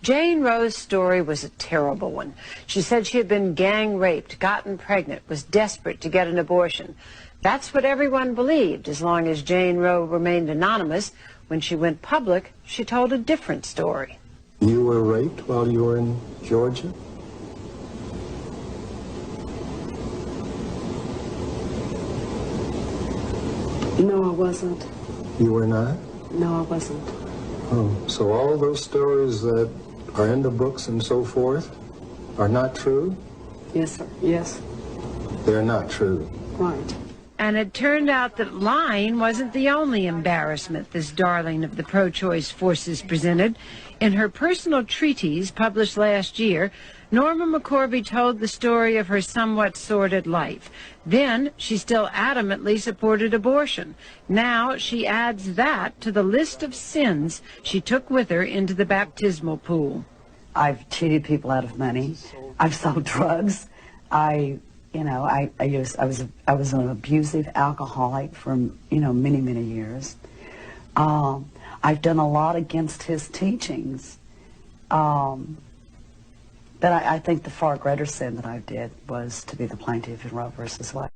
Jane Roe's story was a terrible one. She said she had been gang raped, gotten pregnant, was desperate to get an abortion. That's what everyone believed as long as Jane Roe remained anonymous. When she went public, she told a different story. You were raped while you were in Georgia? No, I wasn't. You were not? No, I wasn't. Oh, so all those stories that are in the books and so forth are not true? Yes, sir. Yes. They're not true. Right. And it turned out that lying wasn't the only embarrassment this darling of the pro-choice forces presented. In her personal treatise published last year, Norma McCorvey told the story of her somewhat sordid life. Then she still adamantly supported abortion. Now she adds that to the list of sins she took with her into the baptismal pool. I've cheated people out of money. I've sold drugs. I was an abusive alcoholic for many years. I've done a lot against his teachings. But I think the far greater sin that I did was to be the plaintiff in Roe Vs Wade.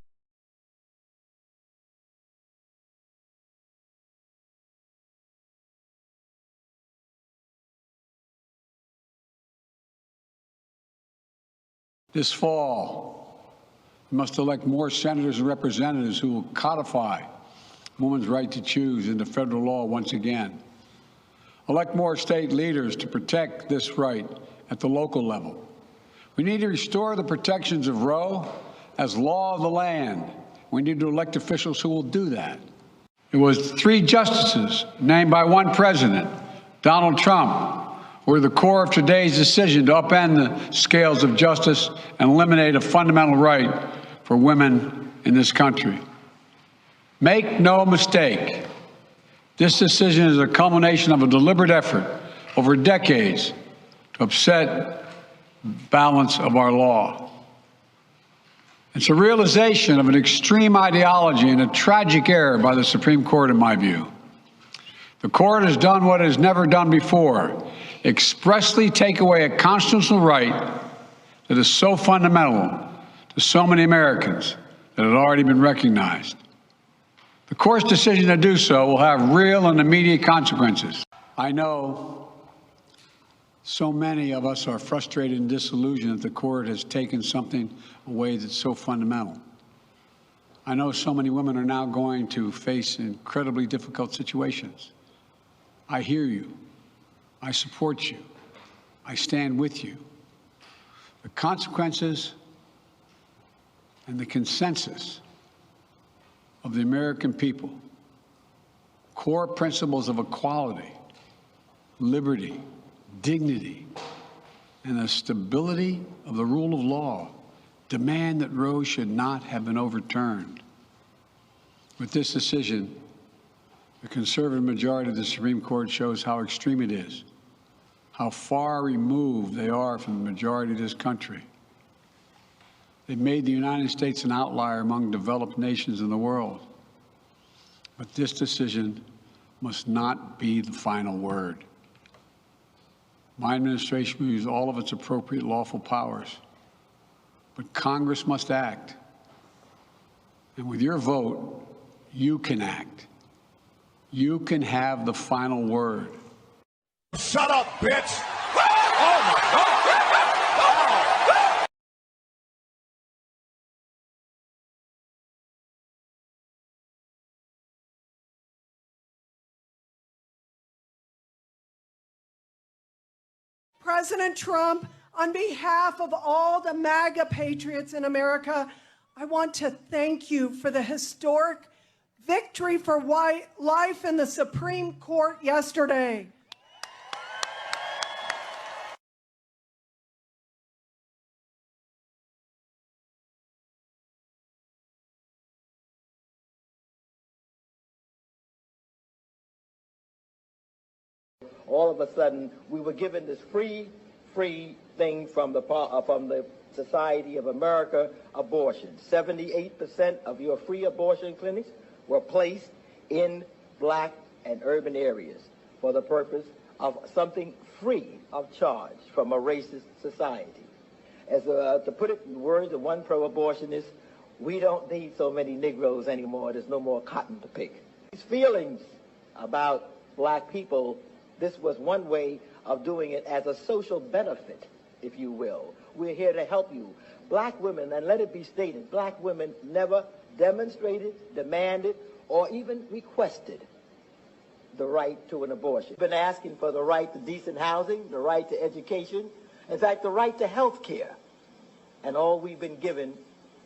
This fall, we must elect more senators and representatives who will codify women's right to choose into federal law once again. Elect more state leaders to protect this right at the local level. We need to restore the protections of Roe as law of the land. We need to elect officials who will do that. It was 3 justices named by 1 president, Donald Trump, were the core of today's decision to upend the scales of justice and eliminate a fundamental right for women in this country. Make no mistake, this decision is a culmination of a deliberate effort over decades to upset the balance of our law. It's a realization of an extreme ideology and a tragic error by the Supreme Court, in my view. The court has done what it has never done before, expressly take away a constitutional right that is so fundamental to so many Americans that had already been recognized. The court's decision to do so will have real and immediate consequences. I know so many of us are frustrated and disillusioned that the court has taken something away that's so fundamental. I know so many women are now going to face incredibly difficult situations. I hear you. I support you. I stand with you. The consequences and the consensus of the American people, core principles of equality, liberty, dignity, and the stability of the rule of law demand that Roe should not have been overturned. With this decision, the conservative majority of the Supreme Court shows how extreme it is, how far removed they are from the majority of this country. They've made the United States an outlier among developed nations in the world. But this decision must not be the final word. My administration will use all of its appropriate lawful powers, but Congress must act. And with your vote, you can act. You can have the final word. Shut up, bitch! Oh my God! President Trump, on behalf of all the MAGA patriots in America, I want to thank you for the historic victory for life in the Supreme Court yesterday. All of a sudden, we were given this free thing from the Society of America, abortion. 78% of your free abortion clinics were placed in black and urban areas. for the purpose of something free of charge from a racist society. As to put it in words of one pro-abortionist, we don't need so many Negroes anymore. There's no more cotton to pick. These feelings about black people, this was one way of doing it as a social benefit, if you will. We're here to help you. Black women, and let it be stated, black women never demonstrated, demanded, or even requested the right to an abortion. We've been asking for the right to decent housing, the right to education, in fact, the right to health care. And all we've been given,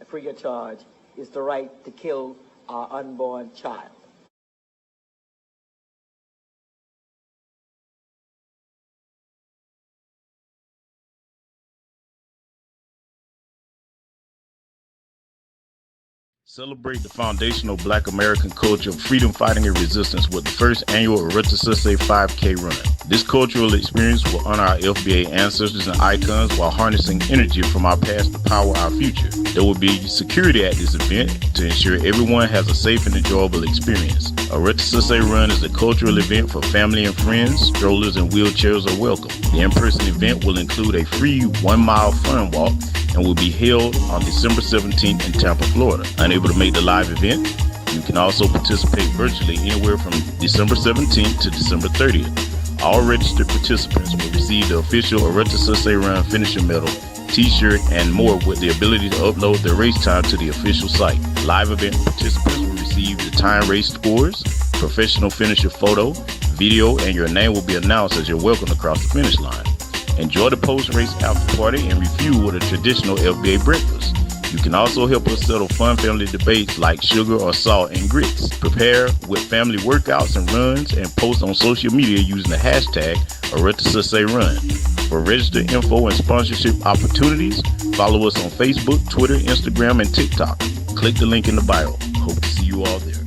free of charge, is the right to kill our unborn child. Celebrate the foundational Black American culture of freedom fighting and resistance with the first annual RoeVs 5K run. This cultural experience will honor our FBA ancestors and icons while harnessing energy from our past to power our future. There will be security at this event to ensure everyone has a safe and enjoyable experience. A RoeVs run is a cultural event for family and friends. Strollers and wheelchairs are welcome. The in-person event will include a free 1-mile fun walk and will be held on December 17th in Tampa, Florida. Unable to make the live event, you can also participate virtually anywhere from December 17th to December 30th. All registered participants will receive the official RoeVs Run finisher medal, t-shirt, and more with the ability to upload their race time to the official site. Live event participants will receive the time race scores, professional finisher photo, video, and your name will be announced as you're welcomed across the finish line. Enjoy the post-race after party and refuel with a traditional FBA breakfast. You can also help us settle fun family debates like sugar or salt and grits. Prepare with family workouts and runs and post on social media using the hashtag RoeVs. For registered info and sponsorship opportunities, follow us on Facebook, Twitter, Instagram, and TikTok. Click the link in the bio. Hope to see you all there.